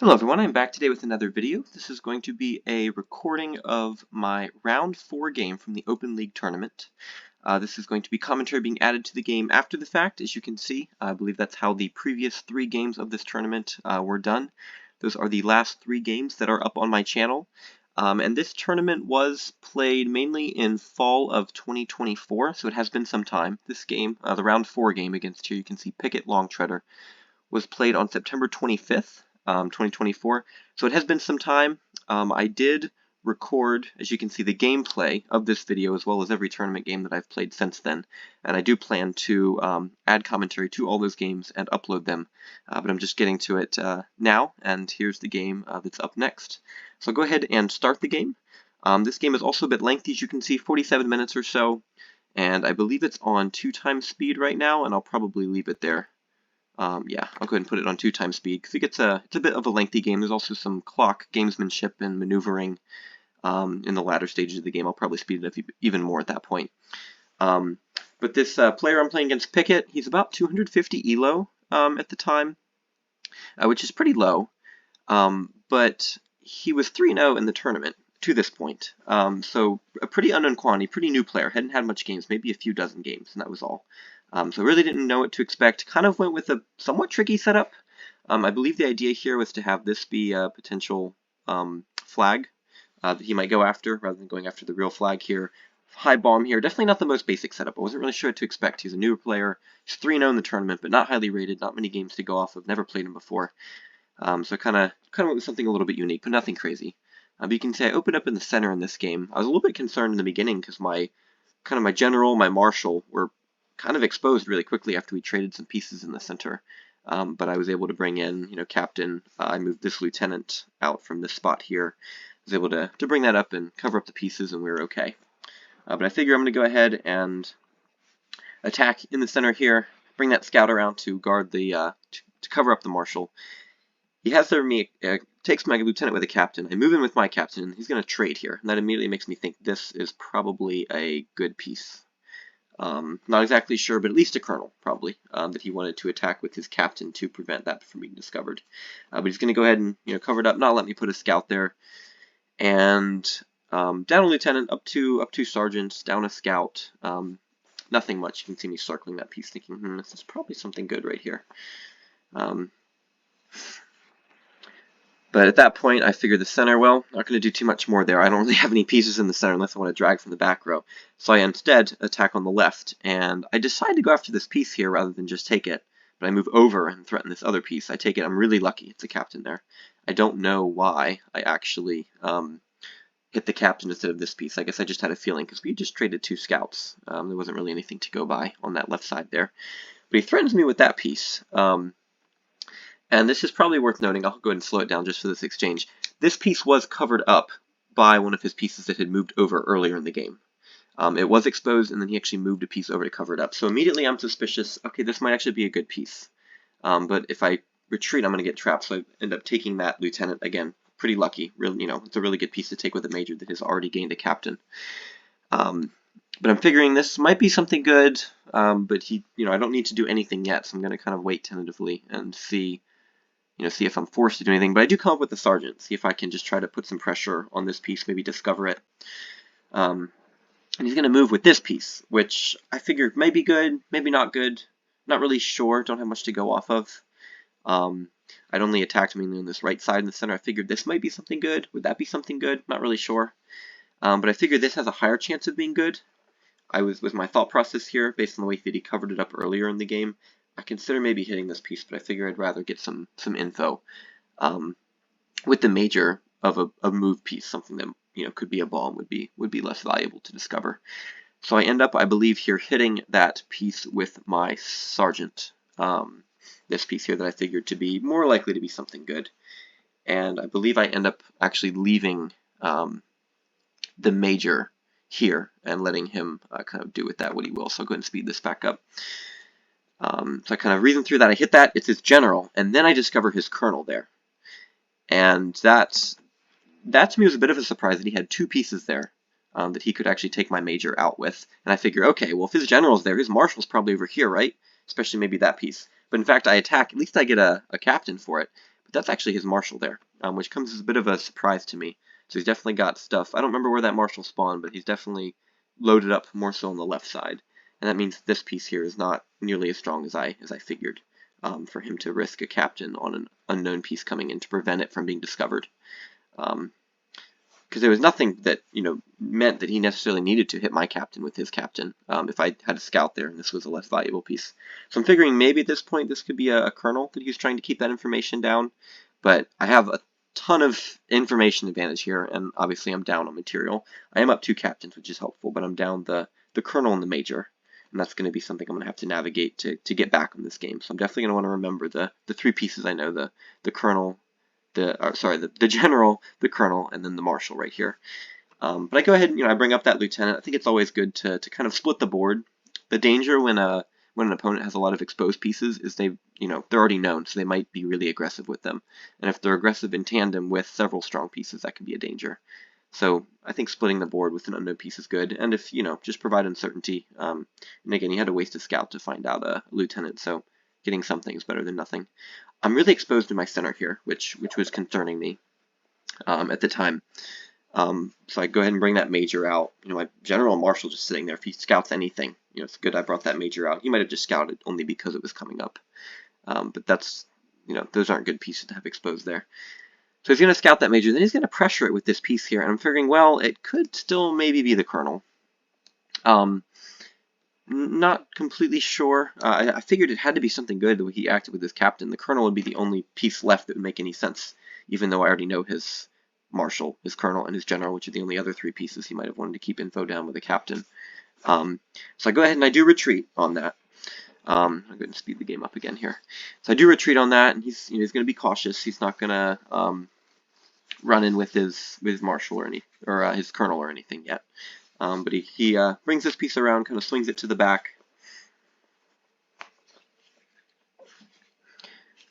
Hello everyone, I'm back today with another video. This is going to be a recording of my round 4 game from the Open League tournament. This is going to be commentary being added to the game after the fact, as you can see. I believe that's how the previous 3 games of this tournament were done. Those are the last 3 games that are up on my channel. And this tournament was played mainly in fall of 2024, so it has been some time. This game, the round 4 game against here, you can see Picket Longtreader, was played on September 25th. 2024. So it has been some time. I did record, as you can see, the gameplay of this video as well as every tournament game that I've played since then. And I do plan to add commentary to all those games and upload them. But I'm just getting to it now, and here's the game that's up next. So I'll go ahead and start the game. This game is also a bit lengthy, as you can see, 47 minutes or so. And I believe it's on 2x speed right now, and I'll probably leave it there. Yeah, I'll go ahead and put it on 2x speed because it's a bit of a lengthy game. There's also some clock gamesmanship and maneuvering in the latter stages of the game. I'll probably speed it up even more at that point. But this player I'm playing against, Picket, he's about 250 elo at the time, which is pretty low. But he was 3-0 in the tournament to this point. So a pretty unknown quantity, pretty new player. Hadn't had much games, maybe a few dozen games, and that was all. So really didn't know what to expect. Kind of went with a somewhat tricky setup. I believe the idea here was to have this be a potential flag that he might go after, rather than going after the real flag here. High bomb here. Definitely not the most basic setup. I wasn't really sure what to expect. He's a newer player. He's 3-0 in the tournament, but not highly rated. Not many games to go off of. Never played him before. So kind of went with something a little bit unique, but nothing crazy. But you can see I opened up in the center in this game. I was a little bit concerned in the beginning because my general, my marshal were kind of exposed really quickly after we traded some pieces in the center. But I was able to bring in, captain. I moved this lieutenant out from this spot here. I was able to bring that up and cover up the pieces, and we were okay. But I figure I'm going to go ahead and attack in the center here, bring that scout around to guard the, to cover up the marshal. He has there me, takes my lieutenant with a captain. I move in with my captain, and he's going to trade here. And that immediately makes me think this is probably a good piece. Not exactly sure, but at least a colonel, probably, that he wanted to attack with his captain to prevent that from being discovered. But he's going to go ahead and cover it up, not let me put a scout there. And down a lieutenant, up two sergeants, down a scout. Nothing much. You can see me circling that piece, thinking, this is probably something good right here. But at that point, I figured the center, well, not going to do too much more there. I don't really have any pieces in the center unless I want to drag from the back row. So I instead attack on the left, and I decide to go after this piece here rather than just take it. But I move over and threaten this other piece. I take it. I'm really lucky. It's a captain there. I don't know why I actually hit the captain instead of this piece. I guess I just had a feeling because we just traded 2 scouts. There wasn't really anything to go by on that left side there. But he threatens me with that piece. And this is probably worth noting. I'll go ahead and slow it down just for this exchange. This piece was covered up by one of his pieces that had moved over earlier in the game. It was exposed, and then he actually moved a piece over to cover it up. So immediately I'm suspicious, okay, this might actually be a good piece. But if I retreat, I'm going to get trapped, so I end up taking that lieutenant again. Pretty lucky. Really, it's a really good piece to take with a major that has already gained a captain. But I'm figuring this might be something good, but I don't need to do anything yet, so I'm going to kind of wait tentatively and see if I'm forced to do anything. But I do come up with the sergeant, see if I can just try to put some pressure on this piece, maybe discover it. And he's going to move with this piece, which I figured may be good, maybe not good. Not really sure, don't have much to go off of. I'd only attacked mainly on this right side in the center. I figured this might be something good. Would that be something good? Not really sure. But I figured this has a higher chance of being good. With my thought process here, based on the way that he covered it up earlier in the game, I consider maybe hitting this piece, but I figure I'd rather get some info with the major of a move piece, something that could be a bomb would be less valuable to discover. So I end up, I believe, here hitting that piece with my sergeant. This piece here that I figured to be more likely to be something good, and I believe I end up actually leaving the major here and letting him kind of do with that what he will. So I'll go ahead and speed this back up. So I kind of reason through that. I hit that. It's his general, and then I discover his colonel there. And that to me was a bit of a surprise that he had 2 pieces there that he could actually take my major out with. And I figure, okay, well, if his general's there, his marshal's probably over here, right? Especially maybe that piece. But in fact, I attack. At least I get a captain for it. But that's actually his marshal there, which comes as a bit of a surprise to me. So he's definitely got stuff. I don't remember where that marshal spawned, but he's definitely loaded up more so on the left side. And that means this piece here is not nearly as strong as I figured, for him to risk a captain on an unknown piece coming in to prevent it from being discovered. Because there was nothing that meant that he necessarily needed to hit my captain with his captain if I had a scout there and this was a less valuable piece. So I'm figuring maybe at this point this could be a colonel that he's trying to keep that information down, but I have a ton of information advantage here, and obviously I'm down on material. I am up 2 captains, which is helpful, but I'm down the colonel and the major, and that's going to be something I'm going to have to navigate to get back on this game. So I'm definitely going to want to remember the 3 pieces I know, the colonel, the general, the colonel, and then the marshal right here. But I go ahead and I bring up that lieutenant. I think it's always good to kind of split the board. The danger when an opponent has a lot of exposed pieces is they're already known, so they might be really aggressive with them. And if they're aggressive in tandem with several strong pieces, that can be a danger. So I think splitting the board with an unknown piece is good. And if just provide uncertainty. And again, you had to waste a scout to find out a lieutenant, so getting something is better than nothing. I'm really exposed to my center here, which was concerning me at the time. So I go ahead and bring that major out. My general marshal just sitting there. If he scouts anything, it's good I brought that major out. He might have just scouted only because it was coming up. But that's, those aren't good pieces to have exposed there. So he's going to scout that major, then he's going to pressure it with this piece here. And I'm figuring, well, it could still maybe be the colonel. Not completely sure. I figured it had to be something good the way he acted with his captain. The colonel would be the only piece left that would make any sense, even though I already know his marshal, his colonel, and his general, which are the only other 3 pieces he might have wanted to keep info down with the captain. So I go ahead and I do retreat on that. I'm going to speed the game up again here. So I do retreat on that, and he's going to be cautious. He's not going to run in with his marshal or his colonel or anything yet. But he brings this piece around, kind of swings it to the back.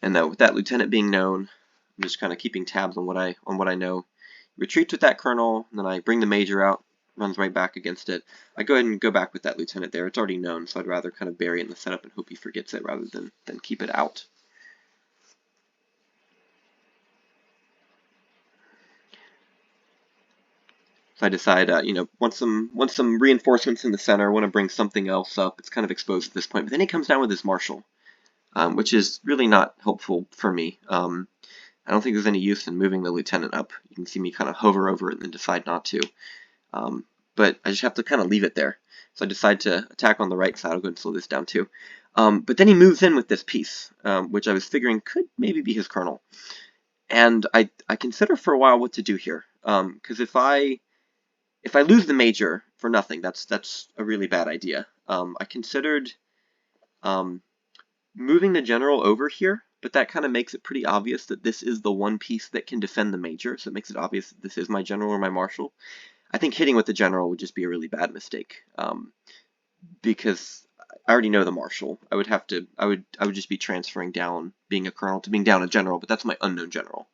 And with that lieutenant being known, I'm just kind of keeping tabs on what I know. Retreat with that colonel, and then I bring the major out, runs right back against it. I go ahead and go back with that lieutenant there. It's already known, so I'd rather kind of bury it in the setup and hope he forgets it rather than keep it out. So I decide, want some reinforcements in the center. I want to bring something else up. It's kind of exposed at this point. But then he comes down with his marshal, which is really not helpful for me. I don't think there's any use in moving the lieutenant up. You can see me kind of hover over it and then decide not to. But I just have to kind of leave it there. So I decide to attack on the right side. I'll go and slow this down too. But then he moves in with this piece, which I was figuring could maybe be his colonel. And I consider for a while what to do here. Because if I lose the major for nothing, that's a really bad idea. I considered moving the general over here, but that kind of makes it pretty obvious that this is the one piece that can defend the major, so it makes it obvious that this is my general or my marshal. I think hitting with the general would just be a really bad mistake, because I already know the marshal. I would just be transferring down being a colonel to being down a general, but that's my unknown general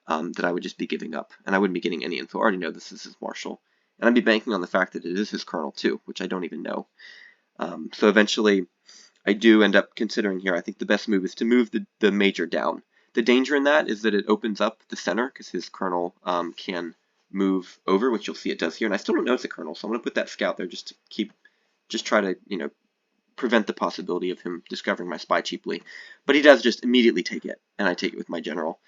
that I would just be giving up, and I wouldn't be getting any info. I already know this is his marshal, and I'd be banking on the fact that it is his colonel too, which I don't even know. So eventually, I do end up considering here, I think the best move is to move the major down. The danger in that is that it opens up the center, because his colonel can move over, which you'll see it does here, and I still don't know it's a colonel, so I'm going to put that scout there just to try to, prevent the possibility of him discovering my spy cheaply. But he does just immediately take it, and I take it with my general.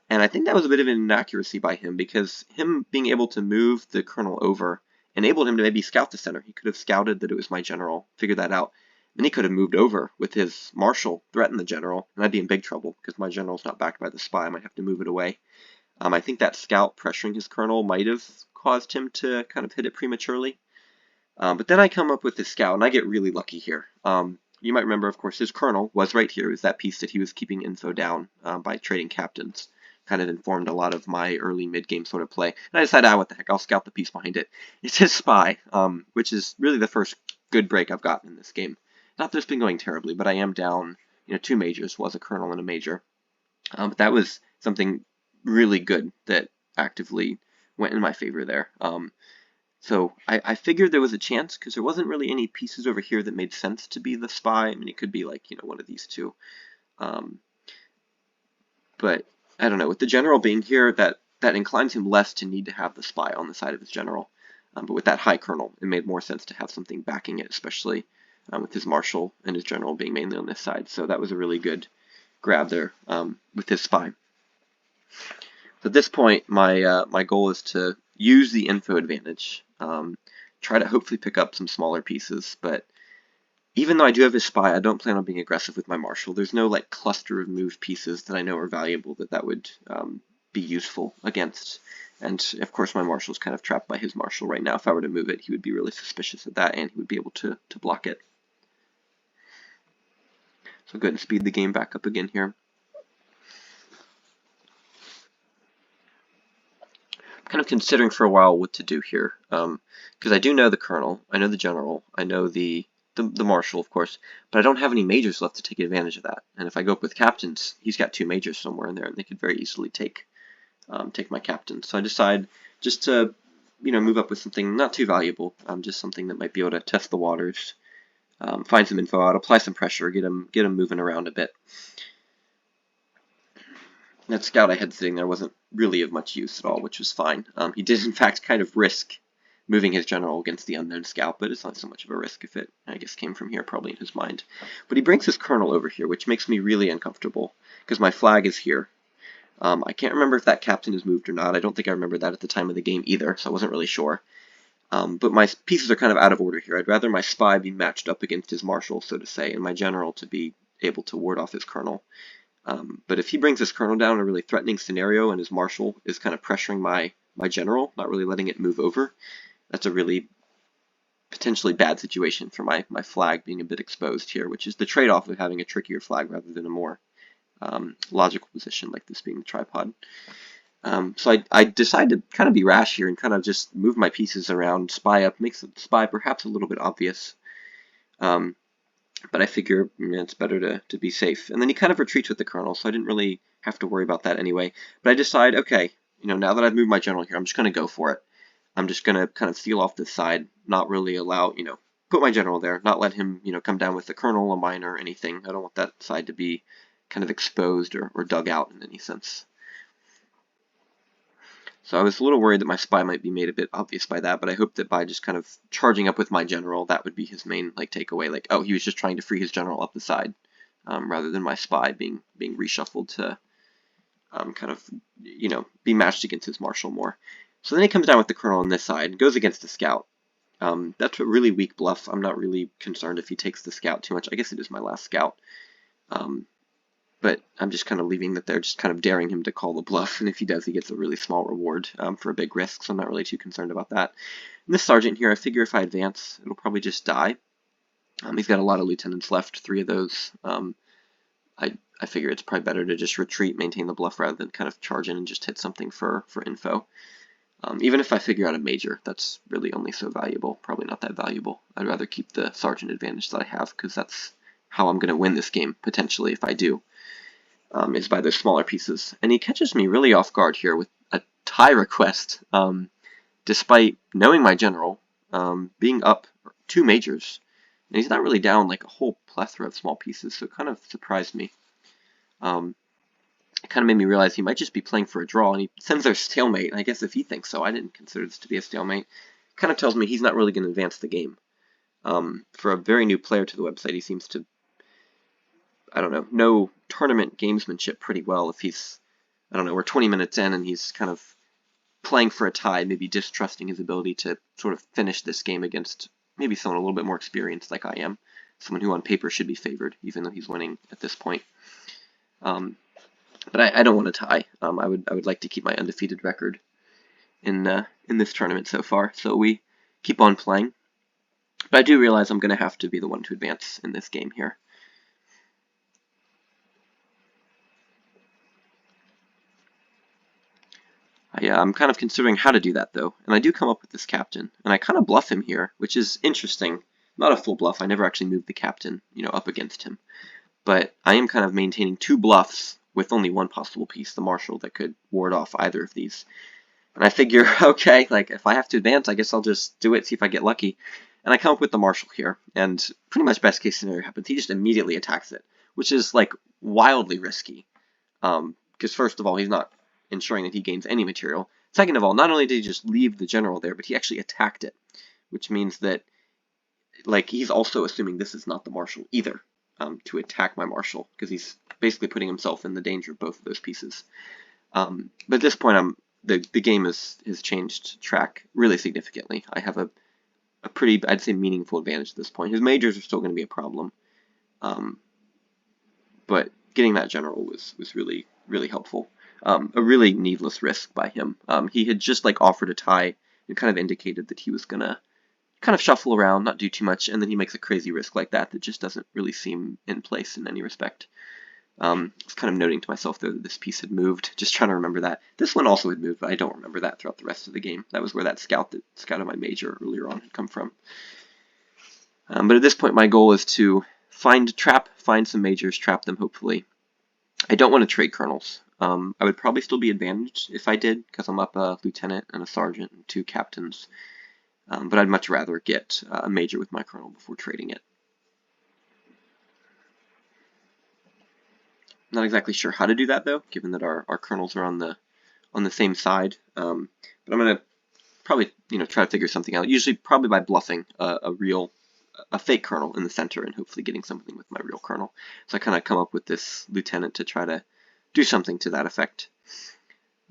And I think that was a bit of an inaccuracy by him, because him being able to move the colonel over enabled him to maybe scout the center. He could have scouted that it was my general, figured that out. Then he could have moved over with his marshal, threatened the general, and I'd be in big trouble because my general's not backed by the spy. I might have to move it away. I think that scout pressuring his colonel might have caused him to kind of hit it prematurely. But then I come up with this scout, and I get really lucky here. You might remember, of course, his colonel was right here. It was that piece that he was keeping info down by trading captains. Kind of informed a lot of my early mid-game sort of play. And I decided, what the heck, I'll scout the piece behind it. It's his spy, which is really the first good break I've gotten in this game. Not that it's been going terribly, but I am down, 2 majors, was a colonel and a major. But that was something really good that actively went in my favor there. So I figured there was a chance, because there wasn't really any pieces over here that made sense to be the spy. I mean, it could be like, one of these two. But I don't know, with the general being here, that inclines him less to need to have the spy on the side of his general. But with that high colonel, it made more sense to have something backing it, especially with his marshal and his general being mainly on this side. So that was a really good grab there with his spy. So at this point, my goal is to use the info advantage, try to hopefully pick up some smaller pieces, but even though I do have his spy, I don't plan on being aggressive with my marshal. There's no like cluster of moved pieces that I know are valuable that would be useful against. And of course my marshal's kind of trapped by his marshal right now. If I were to move it, he would be really suspicious of that, and he would be able to block it. So go ahead and speed the game back up again here. I'm kind of considering for a while what to do here, because I do know the colonel, I know the general, I know the marshal, of course, but I don't have any majors left to take advantage of that. And if I go up with captains, he's got 2 majors somewhere in there, and they could very easily take my captain. So I decide just to, move up with something not too valuable, just something that might be able to test the waters, find some info out, apply some pressure, get him moving around a bit. That scout I had sitting there wasn't really of much use at all, which was fine. He did in fact kind of risk moving his general against the unknown scout, but it's not so much of a risk if it, I guess, came from here probably in his mind. But he brings his colonel over here, which makes me really uncomfortable, because my flag is here. I can't remember if that captain is moved or not. I don't think I remember that at the time of the game either, so I wasn't really sure. But my pieces are kind of out of order here. I'd rather my spy be matched up against his marshal, so to say, and my general to be able to ward off his colonel. But if he brings his colonel down in a really threatening scenario and his marshal is kind of pressuring my general, not really letting it move over, that's a really potentially bad situation for my flag being a bit exposed here, which is the trade-off of having a trickier flag rather than a more logical position like this being the tripod. So I decided to kind of be rash here and kind of just move my pieces around, spy up, makes the spy perhaps a little bit obvious. But I figure it's better to be safe. And then he kind of retreats with the colonel, so I didn't really have to worry about that anyway. But I decide, okay, now that I've moved my general here, I'm just going to go for it. I'm just going to kind of seal off this side, not really allow, put my general there, not let him, come down with the colonel, a minor, or anything. I don't want that side to be kind of exposed or dug out in any sense. So I was a little worried that my spy might be made a bit obvious by that, but I hope that by just kind of charging up with my general, that would be his main takeaway. Like, oh, he was just trying to free his general up the side, rather than my spy being reshuffled to kind of be matched against his marshal more. So then he comes down with the colonel on this side, goes against the scout. That's a really weak bluff. I'm not really concerned if he takes the scout too much. I guess it is my last scout. But I'm just kind of leaving that there, just kind of daring him to call the bluff, and if he does, he gets a really small reward for a big risk, so I'm not really too concerned about that. And this sergeant here, I figure if I advance, it'll probably just die. He's got a lot of lieutenants left, 3 of those. I figure it's probably better to just retreat, maintain the bluff, rather than kind of charge in and just hit something for info. Even if I figure out a major, that's really only so valuable, probably not that valuable. I'd rather keep the sergeant advantage that I have, because that's how I'm going to win this game, potentially, if I do. Is by those smaller pieces. And he catches me really off guard here with a tie request, despite knowing my general, being up 2 majors. And he's not really down like a whole plethora of small pieces, so it kind of surprised me. It kind of made me realize he might just be playing for a draw, and he sends their stalemate. I guess if he thinks so, I didn't consider this to be a stalemate. It kind of tells me he's not really going to advance the game. For a very new player to the website, he seems to, I don't know tournament gamesmanship pretty well. If he's, I don't know, we're 20 minutes in and he's kind of playing for a tie, maybe distrusting his ability to sort of finish this game against maybe someone a little bit more experienced like I am, someone who on paper should be favored, even though he's winning at this point. But I don't want to tie. I would like to keep my undefeated record in this tournament so far, so we keep on playing. But I do realize I'm going to have to be the one to advance in this game here. I'm kind of considering how to do that, though, and I do come up with this captain, and I kind of bluff him here, which is interesting. Not a full bluff. I never actually moved the captain, up against him. But I am kind of maintaining 2 bluffs with only one possible piece, the marshal, that could ward off either of these. And I figure, okay, like, if I have to advance, I guess I'll just do it, see if I get lucky. And I come up with the marshal here, and pretty much best case scenario happens. He just immediately attacks it, which is, like, wildly risky. because first of all, he's not ensuring that he gains any material. Second of all, not only did he just leave the general there, but he actually attacked it, which means that, like, he's also assuming this is not the marshal either, to attack my marshal, because he's basically putting himself in the danger of both of those pieces. But at this point, the game has changed track really significantly. I have a pretty, I'd say, meaningful advantage at this point. His majors are still going to be a problem, but getting that general was really, really helpful. A really needless risk by him. He had just like offered a tie and kind of indicated that he was gonna kind of shuffle around, not do too much, and then he makes a crazy risk like that that just doesn't really seem in place in any respect. I was kind of noting to myself though that this piece had moved, just trying to remember that. This one also had moved, but I don't remember that throughout the rest of the game. That was where that scout that scouted my major earlier on had come from. But at this point, my goal is to find some majors, trap them hopefully. I don't want to trade colonels. I would probably still be advantaged if I did, because I'm up a lieutenant and a sergeant and 2 captains. But I'd much rather get a major with my colonel before trading it. Not exactly sure how to do that though, given that our colonels are on the same side. But I'm gonna probably try to figure something out. Usually probably by bluffing a fake colonel in the center and hopefully getting something with my real colonel. So I kind of come up with this lieutenant to try to do something to that effect.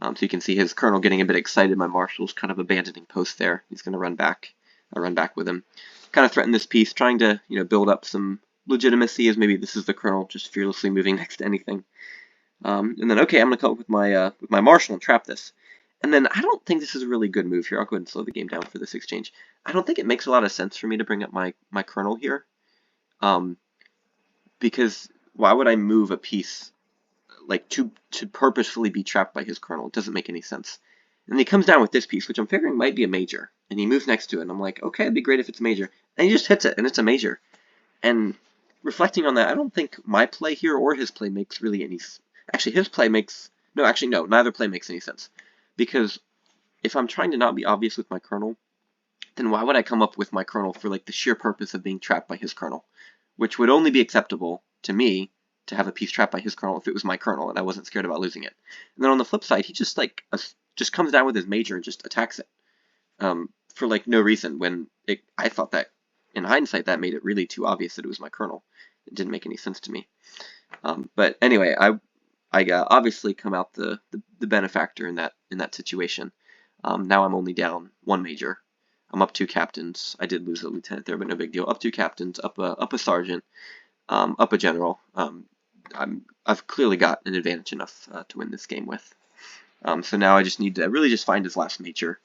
So you can see his colonel getting a bit excited. My marshal's kind of abandoning post there. He's going to run back. I run back with him. Kind of threaten this piece, trying to build up some legitimacy as maybe this is the colonel just fearlessly moving next to anything. And then okay, I'm going to come up with my marshal and trap this. And then I don't think this is a really good move here. I'll go ahead and slow the game down for this exchange. I don't think it makes a lot of sense for me to bring up my colonel here. Because why would I move a piece like to purposefully be trapped by his colonel? It doesn't make any sense. And then he comes down with this piece, which I'm figuring might be a major, and he moves next to it, and I'm like, okay, it'd be great if it's a major. And he just hits it, and it's a major. And reflecting on that, I don't think my play here or his play makes really any... Actually, his play makes... No, actually, no, neither play makes any sense. Because if I'm trying to not be obvious with my colonel, then why would I come up with my colonel for like the sheer purpose of being trapped by his colonel? Which would only be acceptable to me to have a piece trapped by his colonel if it was my colonel and I wasn't scared about losing it. And then on the flip side, he just like just comes down with his major and just attacks it for like no reason. When I thought that in hindsight that made it really too obvious that it was my colonel. It didn't make any sense to me. But anyway, I obviously come out the benefactor in that situation. Now I'm only down 1 major. I'm up 2 captains. I did lose a lieutenant there, but no big deal. Up 2 captains, up a sergeant, up a general. I've clearly got an advantage enough to win this game with. So now I just need to really just find his last major,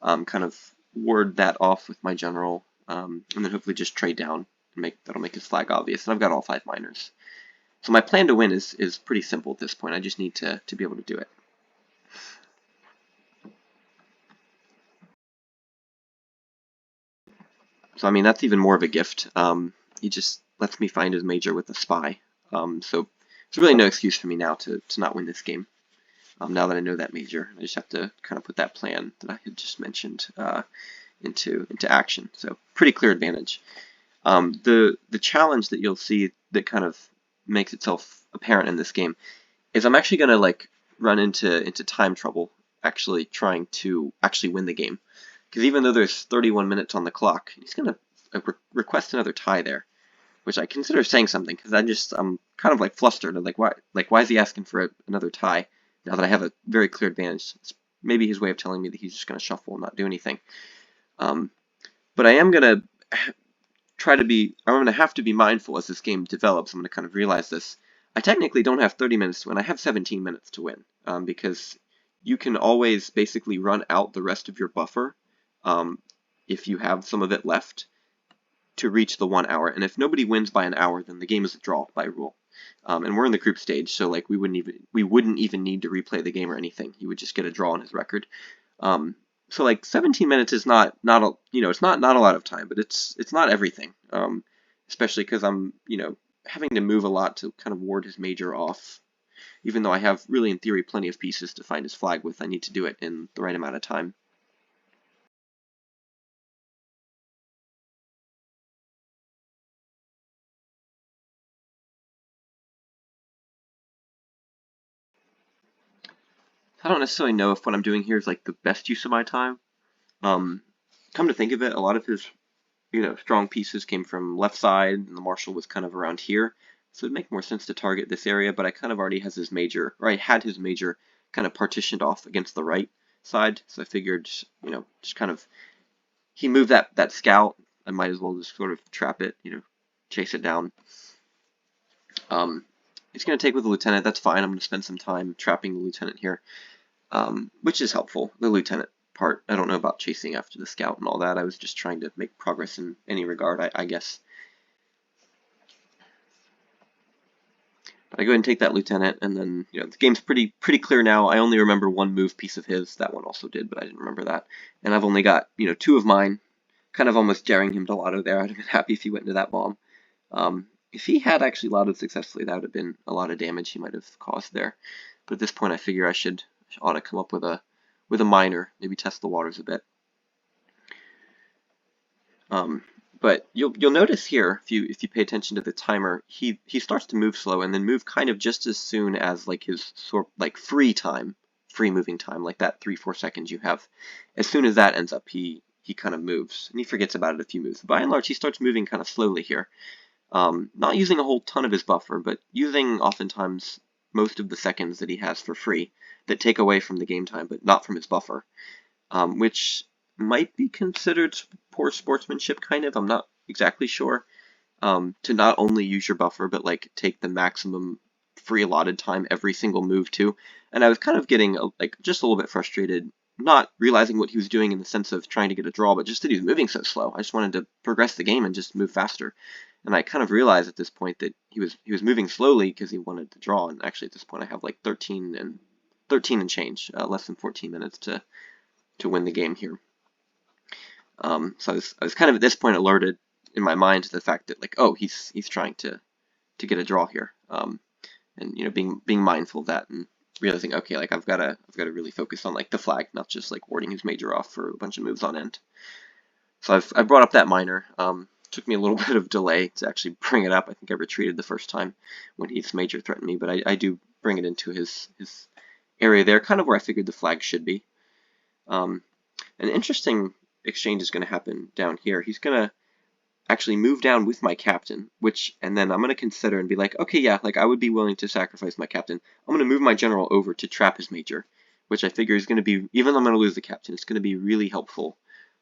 kind of ward that off with my general, and then hopefully just trade down and that'll make his flag obvious. And I've got all 5 minors. So my plan to win is pretty simple at this point. I just need to be able to do it. So I mean that's even more of a gift. He just lets me find his major with a spy. So there's really no excuse for me now to not win this game. Now that I know that major, I just have to kind of put that plan that I had just mentioned into action. So pretty clear advantage. The challenge that you'll see that kind of makes itself apparent in this game is I'm actually going to like run into time trouble actually trying to win the game. Because even though there's 31 minutes on the clock, he's going to request another tie there, which I consider saying something because I'm kind of like flustered. I'm like, why is he asking for another tie now that I have a very clear advantage? It's maybe his way of telling me that he's just going to shuffle and not do anything. But I am going to I'm going to have to be mindful as this game develops. I'm going to kind of realize this. I technically don't have 30 minutes to win. I have 17 minutes to win because you can always basically run out the rest of your buffer if you have some of it left to reach the 1 hour. And if nobody wins by an hour, then the game is a draw by rule. And we're in the group stage, so like we wouldn't even need to replay the game or anything. He would just get a draw on his record. So like 17 minutes is not it's not a lot of time, but it's not everything. Especially because I'm having to move a lot to kind of ward his major off. Even though I have really in theory plenty of pieces to find his flag with, I need to do it in the right amount of time. I don't necessarily know if what I'm doing here is like the best use of my time. Um, Come to think of it, a lot of his strong pieces came from left side, and the marshal was kind of around here. So it'd make more sense to target this area, but I kind of already has his major, or I had his major kind of partitioned off against the right side. So I figured, just kind of, he moved that scout. I might as well just sort of trap it, chase it down. He's going to take with the lieutenant. That's fine. I'm going to spend some time trapping the lieutenant here, which is helpful. The lieutenant part, I don't know about chasing after the scout and all that. I was just trying to make progress in any regard, I guess. But I go ahead and take that lieutenant, and then the game's pretty clear now. I only remember one move piece of his. That one also did, but I didn't remember that. And I've only got two of mine. Kind of almost daring him to lotto there. I'd have been happy if he went into that bomb. If he had actually lottoed successfully, that would have been a lot of damage he might have caused there. But at this point, I figure I ought to come up with a miner, maybe test the waters a bit. But you'll notice here, if you pay attention to the timer, he starts to move slow and then move kind of just as soon as like his free moving time, like that 3-4 seconds you have. As soon as that ends up, he kind of moves, and he forgets about it a few moves. By and large, he starts moving kind of slowly here, not using a whole ton of his buffer, but using oftentimes most of the seconds that he has for free that take away from the game time, but not from his buffer, which might be considered poor sportsmanship, kind of. I'm not exactly sure. To not only use your buffer, but like take the maximum free allotted time every single move too. And I was kind of getting just a little bit frustrated, not realizing what he was doing in the sense of trying to get a draw, but just that he was moving so slow. I just wanted to progress the game and just move faster. And I kind of realized at this point that he was moving slowly because he wanted to draw. And actually at this point I have like 13 and change, less than 14 minutes to win the game here. So I was kind of at this point alerted in my mind to the fact that he's trying to get a draw here, and being mindful of that and realizing I've got to really focus on the flag, not just warding his major off for a bunch of moves on end. So I've brought up that minor. Took me a little bit of delay to actually bring it up. I think I retreated the first time when his major threatened me, but I do bring it into his area there, kind of where I figured the flag should be. An interesting exchange is going to happen down here. He's going to actually move down with my captain, and then I'm going to consider and be like, okay, yeah, I would be willing to sacrifice my captain. I'm going to move my general over to trap his major, which I figure is going to be, even though I'm going to lose the captain, it's going to be really helpful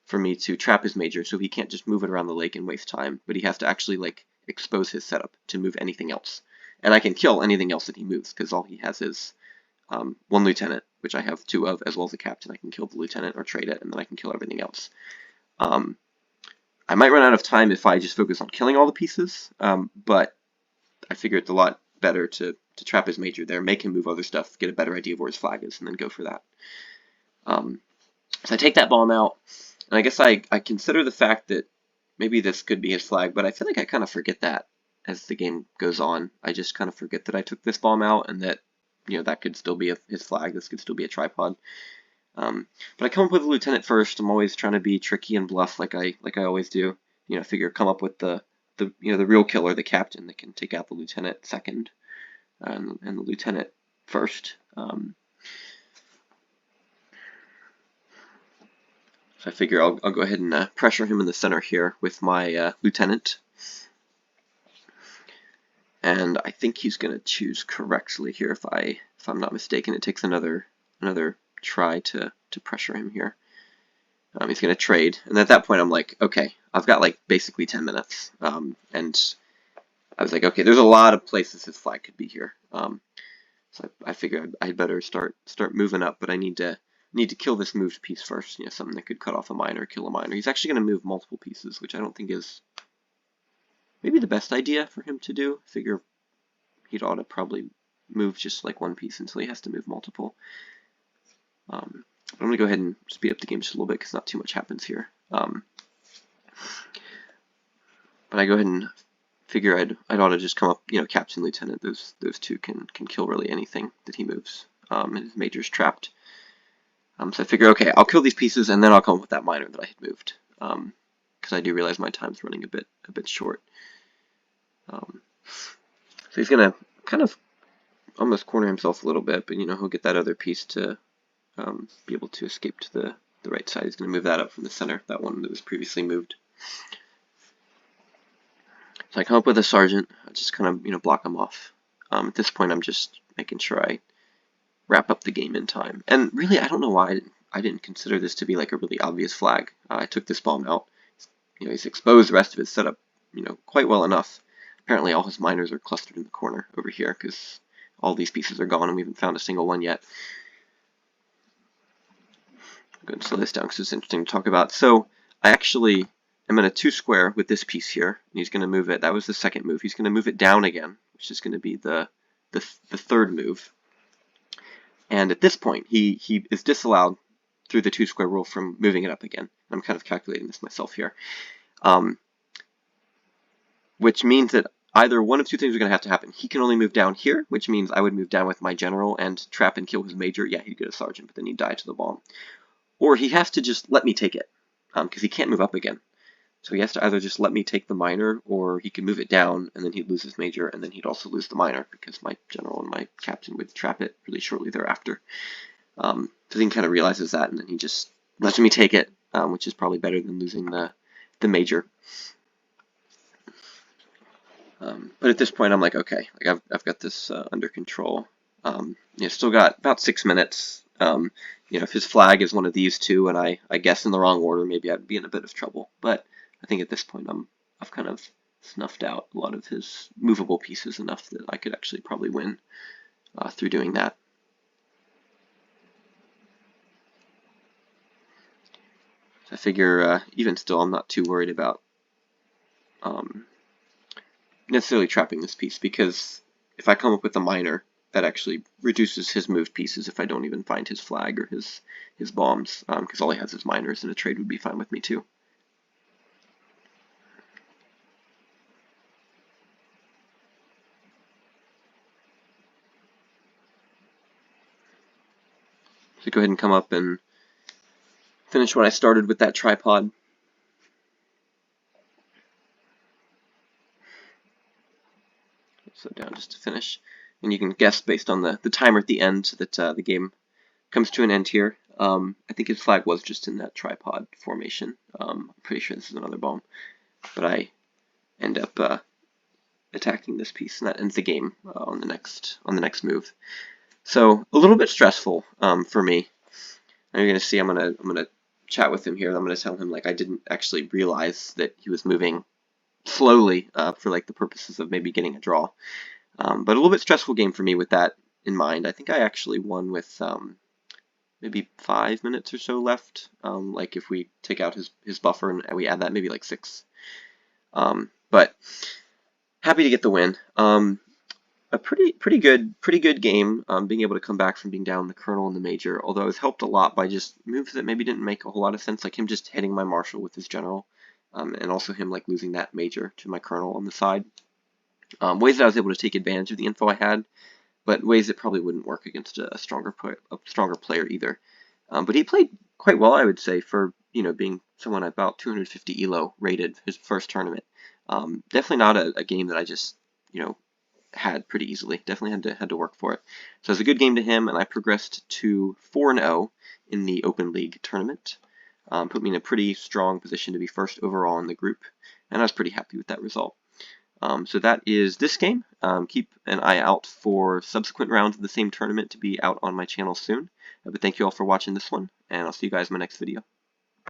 for me to trap his major so he can't just move it around the lake and waste time, but he has to actually expose his setup to move anything else. And I can kill anything else that he moves because all he has is one lieutenant, which I have 2 of, as well as a captain. I can kill the lieutenant or trade it, and then I can kill everything else. I might run out of time if I just focus on killing all the pieces, but I figure it's a lot better to trap his major there, make him move other stuff, get a better idea of where his flag is, and then go for that. So I take that bomb out, and I guess I consider the fact that maybe this could be his flag, but I feel like I kind of forget that as the game goes on. I just kind of forget that I took this bomb out and that that could still be his flag. This could still be a tripod. But I come up with the lieutenant first. I'm always trying to be tricky and bluff, like I always do. Figure come up with the real killer, the captain, that can take out the lieutenant second, and the lieutenant first. So I figure I'll go ahead and pressure him in the center here with my lieutenant. And I think he's going to choose correctly here if I'm not mistaken. It takes another try to pressure him here. He's going to trade, and at that point I'm like, okay, I've got basically 10 minutes. And I was like, okay, there's a lot of places his flag could be here. So I figured I'd better start moving up, but I need to kill this moved piece first. Something that could cut off a miner, kill a miner. He's actually going to move multiple pieces, which I don't think is maybe the best idea for him to do. I figure he'd ought to probably move just one piece until he has to move multiple. I'm going to go ahead and speed up the game just a little bit because not too much happens here. But I go ahead and figure I'd ought to just come up, captain, lieutenant. Those 2 can kill really anything that he moves. And his major's trapped. So I figure, okay, I'll kill these pieces and then I'll come up with that miner that I had moved. Because I do realize my time's running a bit short. So he's gonna kind of almost corner himself a little bit, but he'll get that other piece to be able to escape to the right side. He's going to move that up from the center, that one that was previously moved. So I come up with a sergeant. I just kind of block him off. At this point, I'm just making sure I wrap up the game in time. And really, I don't know why I didn't consider this to be like a really obvious flag. I took this bomb out. He's exposed the rest of his setup, quite well enough. Apparently, all his miners are clustered in the corner over here because all these pieces are gone and we haven't found a single one yet. I'm going to slow this down because it's interesting to talk about. So I actually am in a 2 square with this piece here, and he's going to move it. That was the second move. He's going to move it down again, which is going to be the third move. And at this point, he is disallowed through the 2 square rule from moving it up again. I'm kind of calculating this myself here. Which means that either one of two things are going to have to happen. He can only move down here, which means I would move down with my general and trap and kill his major. Yeah, he'd get a sergeant, but then he'd die to the bomb. Or he has to just let me take it, because he can't move up again. So he has to either just let me take the minor, or he can move it down, and then he'd lose his major, and then he'd also lose the minor, because my general and my captain would trap it really shortly thereafter. So he kind of realizes that, and then he just lets me take it, which is probably better than losing the major. But at this point, I'm like, okay, I've got this under control. Still got about 6 minutes. If his flag is one of these two, and I guess in the wrong order, maybe I'd be in a bit of trouble. But I think at this point, I've kind of snuffed out a lot of his movable pieces enough that I could actually probably win through doing that. So I figure, even still, I'm not too worried about necessarily trapping this piece, because if I come up with a minor, that actually reduces his moved pieces if I don't even find his flag or his bombs, because all he has is minors, and a trade would be fine with me too. So go ahead and come up and finish what I started with that tripod. So down just to finish. And you can guess based on the timer at the end that the game comes to an end here. I think his flag was just in that tripod formation. I'm pretty sure this is another bomb. But I end up attacking this piece, and that ends the game on the next move. So a little bit stressful for me. And you're gonna see I'm gonna chat with him here. I'm gonna tell him like I didn't actually realize that he was moving slowly for like the purposes of maybe getting a draw. But a little bit stressful game for me with that in mind. I think I actually won with maybe 5 minutes or so left. Like if we take out his buffer and we add that, maybe like 6. But happy to get the win. A pretty good game. Being able to come back from being down the colonel and the major, although I was helped a lot by just moves that maybe didn't make a whole lot of sense, like him just hitting my marshal with his general, and also him like losing that major to my colonel on the side. Ways that I was able to take advantage of the info I had, but ways that probably wouldn't work against a stronger player either. But he played quite well, I would say, for being someone about 250 elo rated his first tournament. Definitely not a game that I just had pretty easily. Definitely had to work for it. So it was a good game to him, and I progressed to 4-0 in the Open League tournament. Put me in a pretty strong position to be first overall in the group, and I was pretty happy with that result. So that is this game. Keep an eye out for subsequent rounds of the same tournament to be out on my channel soon. But thank you all for watching this one, and I'll see you guys in my next video.